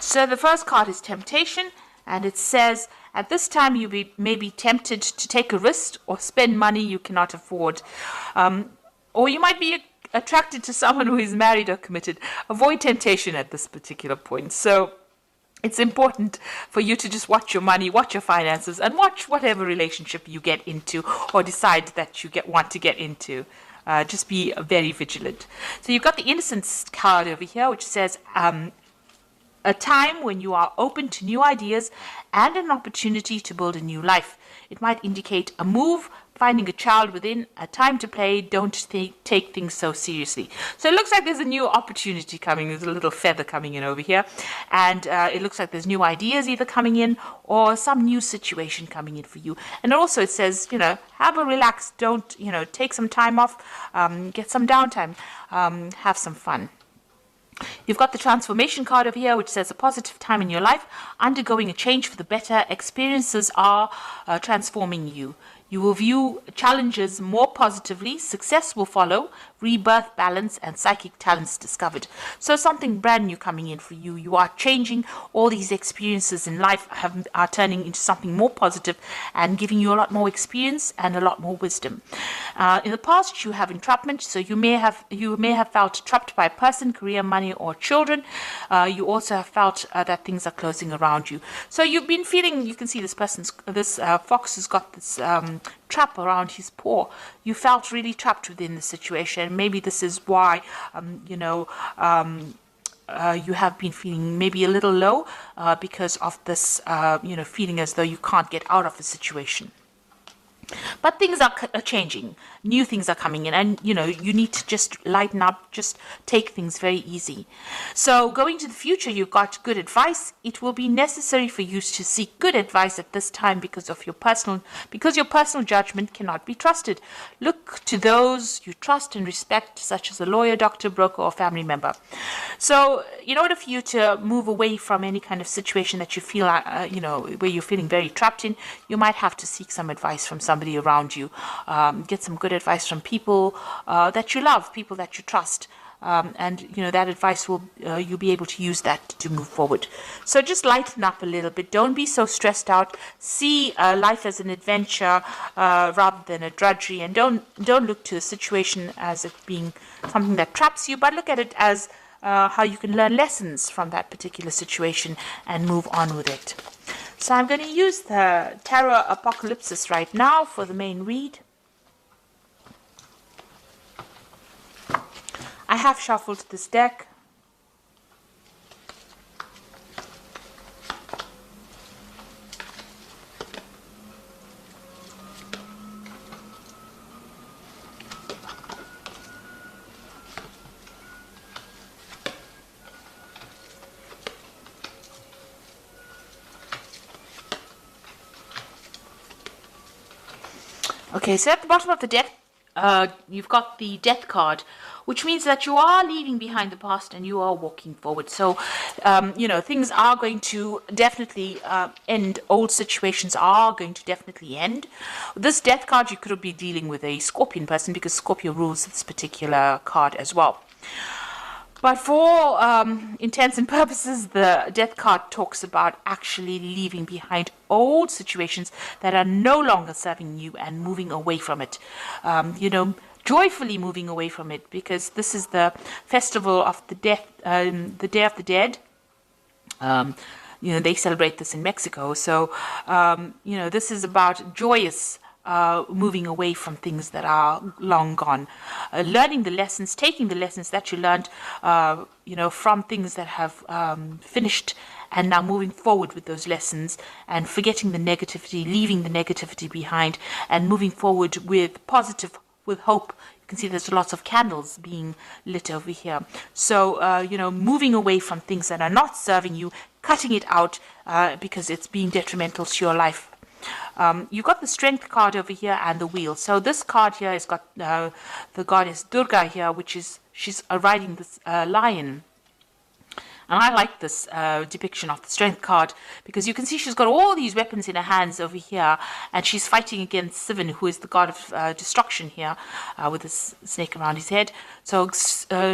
So the first card is temptation, and it says, at this time you may be tempted to take a risk or spend money you cannot afford. Or you might be attracted to someone who is married or committed. Avoid temptation at this particular point. So it's important for you to just watch your money, watch your finances, and watch whatever relationship you get into or decide that you want to get into. Just be very vigilant. So you've got the innocence card over here, which says a time when you are open to new ideas and an opportunity to build a new life. It might indicate a move, finding a child within, a time to play. Don't take things so seriously. So it looks like there's a new opportunity coming. There's a little feather coming in over here. And it looks like there's new ideas either coming in or some new situation coming in for you. And also it says, have a relax. Don't, take some time off, get some downtime, have some fun. You've got the transformation card over here, which says a positive time in your life, undergoing a change for the better. Experiences are transforming you. You will view challenges more positively. Success will follow. Rebirth, balance, and psychic talents discovered. So something brand new coming in for you. You are changing. All these experiences in life are turning into something more positive and giving you a lot more experience and a lot more wisdom. In the past, you have entrapment. So you may have felt trapped by a person, career, money, or children. You also have felt that things are closing around you. So you've been feeling. You can see this fox has got this trap around his paw. You felt really trapped within the situation. Maybe this is why, you have been feeling maybe a little low because of this, feeling as though you can't get out of the situation. But things are changing. New things are coming in, and you need to just lighten up, just take things very easy. So going to the future, you've got good advice. It will be necessary for you to seek good advice at this time because your personal judgment cannot be trusted. Look to those you trust and respect, such as a lawyer, doctor, broker, or family member. So in order for you to move away from any kind of situation that you feel, where you're feeling very trapped in, you might have to seek some advice from somebody around you. Get some good advice from people that you love, people that you trust. And that advice you'll be able to use that to move forward. So just lighten up a little bit. Don't be so stressed out. See life as an adventure rather than a drudgery, and don't look to the situation as it being something that traps you, but look at it as how you can learn lessons from that particular situation and move on with it. So I'm going to use the Tarot Apocalypsis right now for the main read. I have shuffled this deck. Okay, so at the bottom of the deck, you've got the Death card, which means that you are leaving behind the past and you are walking forward. So, things are going to definitely end. Old situations are going to definitely end. This Death card, you could be dealing with a Scorpion person because Scorpio rules this particular card as well. But for intents and purposes, the Death card talks about actually leaving behind old situations that are no longer serving you and moving away from it. Joyfully moving away from it, because this is the festival of the death, the Day of the Dead. They celebrate this in Mexico. So, this is about joyous moving away from things that are long gone, learning the lessons, taking the lessons that you learned, from things that have finished, and now moving forward with those lessons and forgetting the negativity, leaving the negativity behind, and moving forward with with hope. You can see there's lots of candles being lit over here. So, moving away from things that are not serving you, cutting it out because it's being detrimental to your life. You've got the Strength card over here and the Wheel. So this card here has got the goddess Durga here, she's riding this lion. And I like this depiction of the Strength card, because you can see she's got all these weapons in her hands over here, and she's fighting against Sivan, who is the god of destruction here, with this snake around his head. So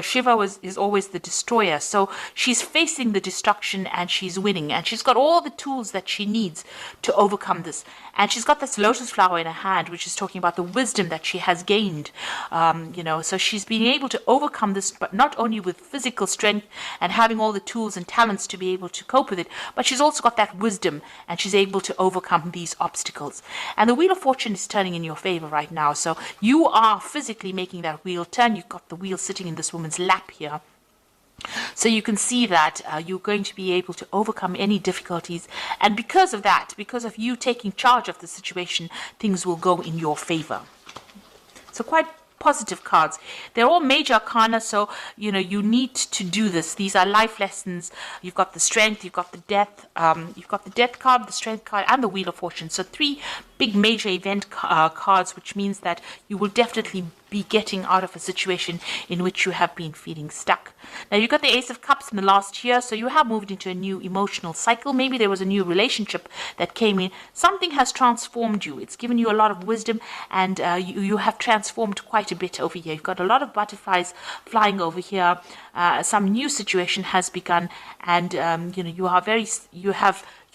Shiva is always the destroyer. So she's facing the destruction and she's winning, and she's got all the tools that she needs to overcome this. And she's got this lotus flower in her hand, which is talking about the wisdom that she has gained. So she's been able to overcome this, but not only with physical strength and having all the tools and talents to be able to cope with it, but she's also got that wisdom, and she's able to overcome these obstacles. And the Wheel of Fortune is turning in your favor right now. So you are physically making that wheel turn. You've got the wheel sitting in this woman's lap here. So you can see that you're going to be able to overcome any difficulties. And because of that, because of you taking charge of the situation, things will go in your favor. So quite positive cards. They're all major arcana, so you need to do this. These are life lessons. You've got the strength, you've got the death, you've got the death card, the strength card, and the Wheel of Fortune. So 3 big major event cards, which means that you will definitely be getting out of a situation in which you have been feeling stuck. Now you've got the Ace of Cups in the last year, so you have moved into a new emotional cycle. Maybe there was a new relationship that came in. Something has transformed you. It's given you a lot of wisdom, and you have transformed quite a bit over here. You've got a lot of butterflies flying over here. Some new situation has begun, and you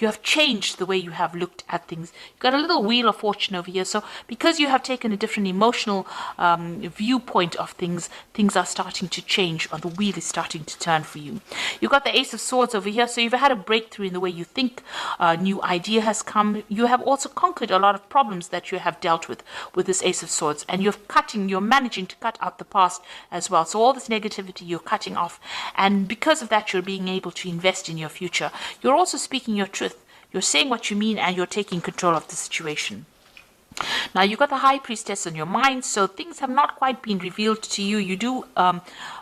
have changed the way you have looked at things. You've got a little Wheel of Fortune over here. So because you have taken a different emotional viewpoint of things, things are starting to change, or the wheel is starting to turn for you. You've got the Ace of Swords over here. So you've had a breakthrough in the way you think. A new idea has come. You have also conquered a lot of problems that you have dealt with this Ace of Swords. And you're managing to cut out the past as well. So all this negativity you're cutting off. And because of that, you're being able to invest in your future. You're also speaking your truth. You're saying what you mean, and you're taking control of the situation. Now, you've got the High Priestess on your mind, so things have not quite been revealed to you. You do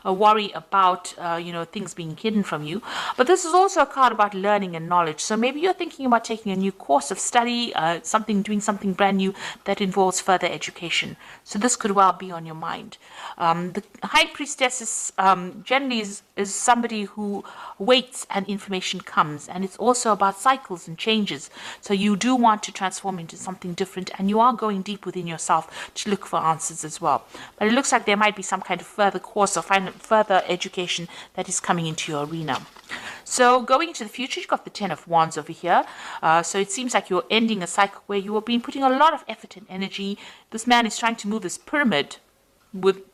worry about, things being hidden from you. But this is also a card about learning and knowledge. So maybe you're thinking about taking a new course of study, doing something brand new that involves further education. So this could well be on your mind. The High Priestess is generally is somebody who waits and information comes. And it's also about cycles and changes. So you do want to transform into something different, and you are going deep within yourself to look for answers as well. But it looks like there might be some kind of further course or further education that is coming into your arena. So going into the future, you've got the 10 of Wands over here. So it seems like you're ending a cycle where you have been putting a lot of effort and energy. This man is trying to move this pyramid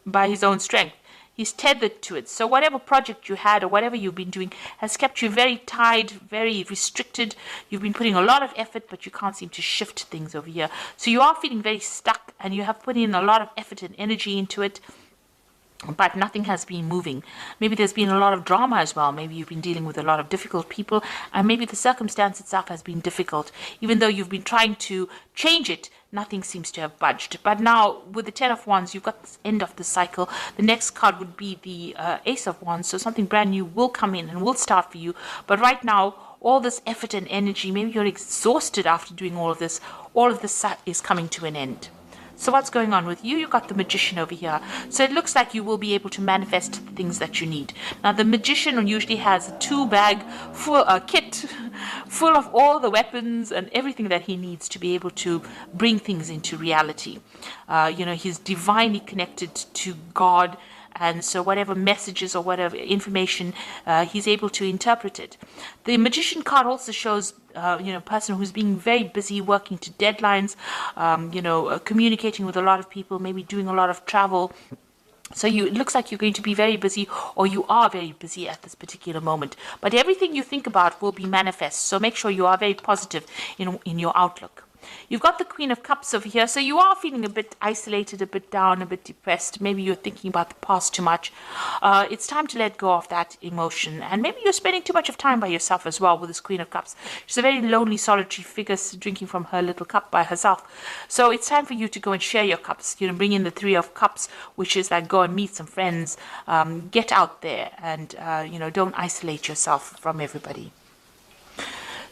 by his own strength. He's tethered to it. So whatever project you had or whatever you've been doing has kept you very tied, very restricted. You've been putting a lot of effort, but you can't seem to shift things over here. So you are feeling very stuck, and you have put in a lot of effort and energy into it, but nothing has been moving. Maybe there's been a lot of drama as well. Maybe you've been dealing with a lot of difficult people, and maybe the circumstance itself has been difficult. Even though you've been trying to change it, nothing seems to have budged. But now, with the 10 of Wands, you've got this end of the cycle. The next card would be the Ace of Wands, so something brand new will come in and will start for you. But right now, all this effort and energy, maybe you're exhausted after doing all of this is coming to an end. So what's going on with you? You've got the Magician over here. So it looks like you will be able to manifest the things that you need. Now, the Magician usually has a 2-bag kit full of all the weapons and everything that he needs to be able to bring things into reality. He's divinely connected to God. And so whatever messages or whatever information, he's able to interpret it. The Magician card also shows, a person who's being very busy, working to deadlines, communicating with a lot of people, maybe doing a lot of travel. So it looks like you're going to be very busy, or you are very busy at this particular moment. But everything you think about will be manifest. So make sure you are very positive in your outlook. You've got the Queen of Cups over here, so you are feeling a bit isolated, a bit down, a bit depressed. Maybe you're thinking about the past too much. It's time to let go of that emotion, and maybe you're spending too much of time by yourself as well with this Queen of Cups. She's a very lonely, solitary figure, drinking from her little cup by herself. So it's time for you to go and share your cups. Bring in the 3 of Cups, which is like go and meet some friends, get out there, and don't isolate yourself from everybody.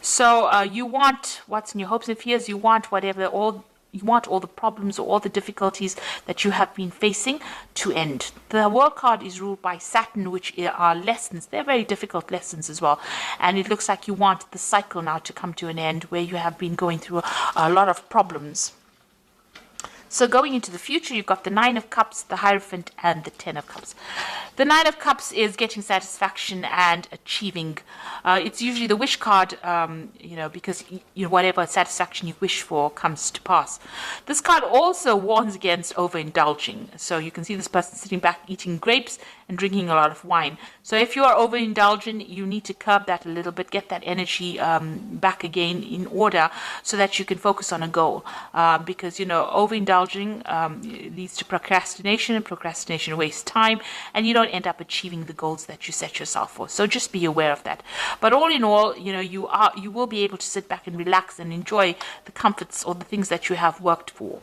So you want what's in your hopes and fears. You want whatever, all you want all the problems or all the difficulties that you have been facing to end. The World card is ruled by Saturn, which are lessons. They're very difficult lessons as well. And it looks like you want the cycle now to come to an end where you have been going through a lot of problems. So going into the future, you've got the Nine of Cups, the Hierophant, and the Ten of Cups. The Nine of Cups is getting satisfaction and achieving. It's usually the wish card, because whatever satisfaction you wish for comes to pass. This card also warns against overindulging. So you can see this person sitting back eating grapes and drinking a lot of wine. So if you are overindulgent, you need to curb that a little bit, get that energy back again in order so that you can focus on a goal. Because, overindulging leads to procrastination, and procrastination wastes time, and you don't end up achieving the goals that you set yourself for. So just be aware of that. But all in all, you will be able to sit back and relax and enjoy the comforts or the things that you have worked for.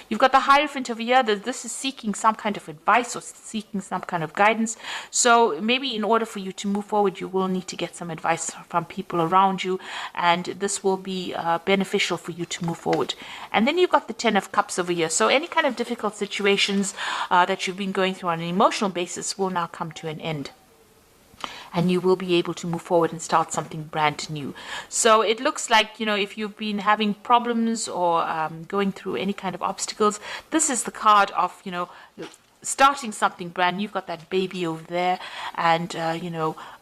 You've got the Hierophant over here. This is seeking some kind of advice or seeking some kind of guidance. So maybe in order for you to move forward, you will need to get some advice from people around you, and this will be beneficial for you to move forward. And then you've got the Ten of Cups over here. So any kind of difficult situations that you've been going through on an emotional basis will now come to an end. And you will be able to move forward and start something brand new. So it looks like, if you've been having problems or going through any kind of obstacles, this is the card of, starting something brand new. You've got that baby over there, and,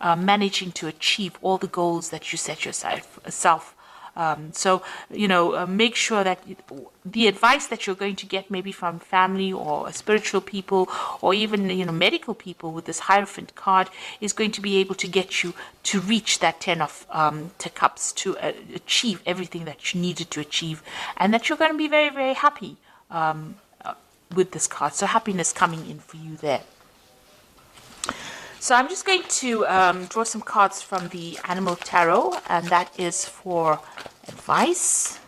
managing to achieve all the goals that you set yourself. Make sure that the advice that you're going to get maybe from family or spiritual people or even, medical people with this Hierophant card is going to be able to get you to reach that Ten of Cups, to achieve everything that you needed to achieve, and that you're going to be very, very happy with this card. So happiness coming in for you there. So I'm just going to draw some cards from the Animal Tarot, and that is for advice.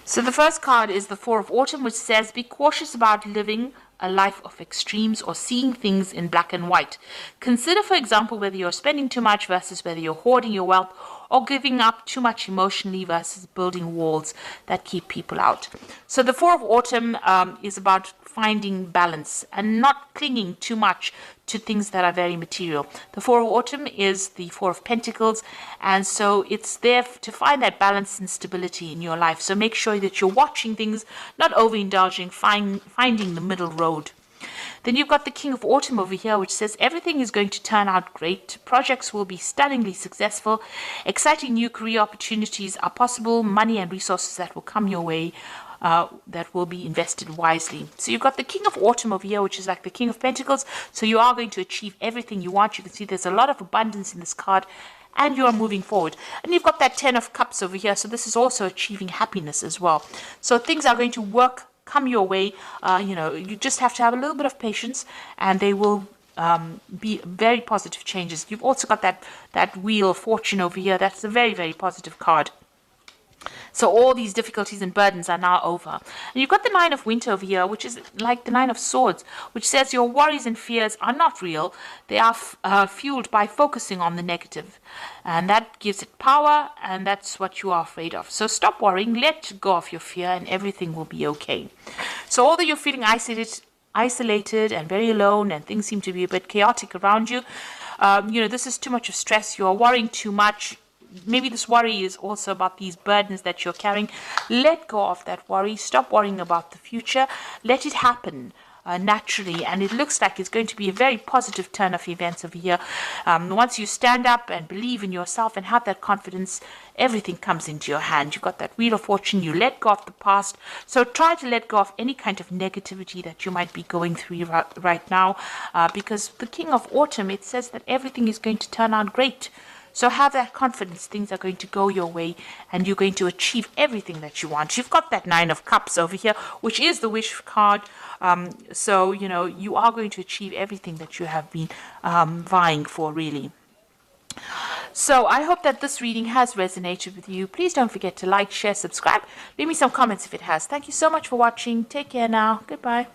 So the first card is the Four of Autumn, which says, be cautious about living a life of extremes or seeing things in black and white. Consider, for example, whether you're spending too much versus whether you're hoarding your wealth, or giving up too much emotionally versus building walls that keep people out. So the Four of Autumn is about finding balance and not clinging too much to things that are very material. The Four of Autumn is the Four of Pentacles, and so it's there to find that balance and stability in your life. So make sure that you're watching things, not overindulging, finding the middle road. Then you've got the King of Autumn over here, which says everything is going to turn out great. Projects will be stunningly successful. Exciting new career opportunities are possible. Money and resources that will come your way that will be invested wisely. So you've got the King of Autumn over here, which is like the King of Pentacles. So you are going to achieve everything you want. You can see there's a lot of abundance in this card, and you are moving forward. And you've got that Ten of Cups over here. So this is also achieving happiness as well. So things are going to come your way. You just have to have a little bit of patience, and they will be very positive changes. You've also got that Wheel of Fortune over here. That's a very, very positive card. So all these difficulties and burdens are now over. And you've got the Nine of Winter over here, which is like the Nine of Swords, which says your worries and fears are not real. They are fueled by focusing on the negative. And that gives it power, and that's what you are afraid of. So stop worrying, let go of your fear, and everything will be okay. So although you're feeling isolated and very alone, and things seem to be a bit chaotic around you, this is too much of stress. You're worrying too much. Maybe this worry is also about these burdens that you're carrying. Let go of that worry. Stop worrying about the future. Let it happen naturally. And it looks like it's going to be a very positive turn of events over here. Once you stand up and believe in yourself and have that confidence, everything comes into your hand. You've got that Wheel of Fortune. You let go of the past. So try to let go of any kind of negativity that you might be going through right now. Because the King of Autumn, it says that everything is going to turn out great. So have that confidence. Things are going to go your way, and you're going to achieve everything that you want. You've got that Nine of Cups over here, which is the wish card. So, you are going to achieve everything that you have been vying for, really. So I hope that this reading has resonated with you. Please don't forget to like, share, subscribe. Leave me some comments if it has. Thank you so much for watching. Take care now. Goodbye.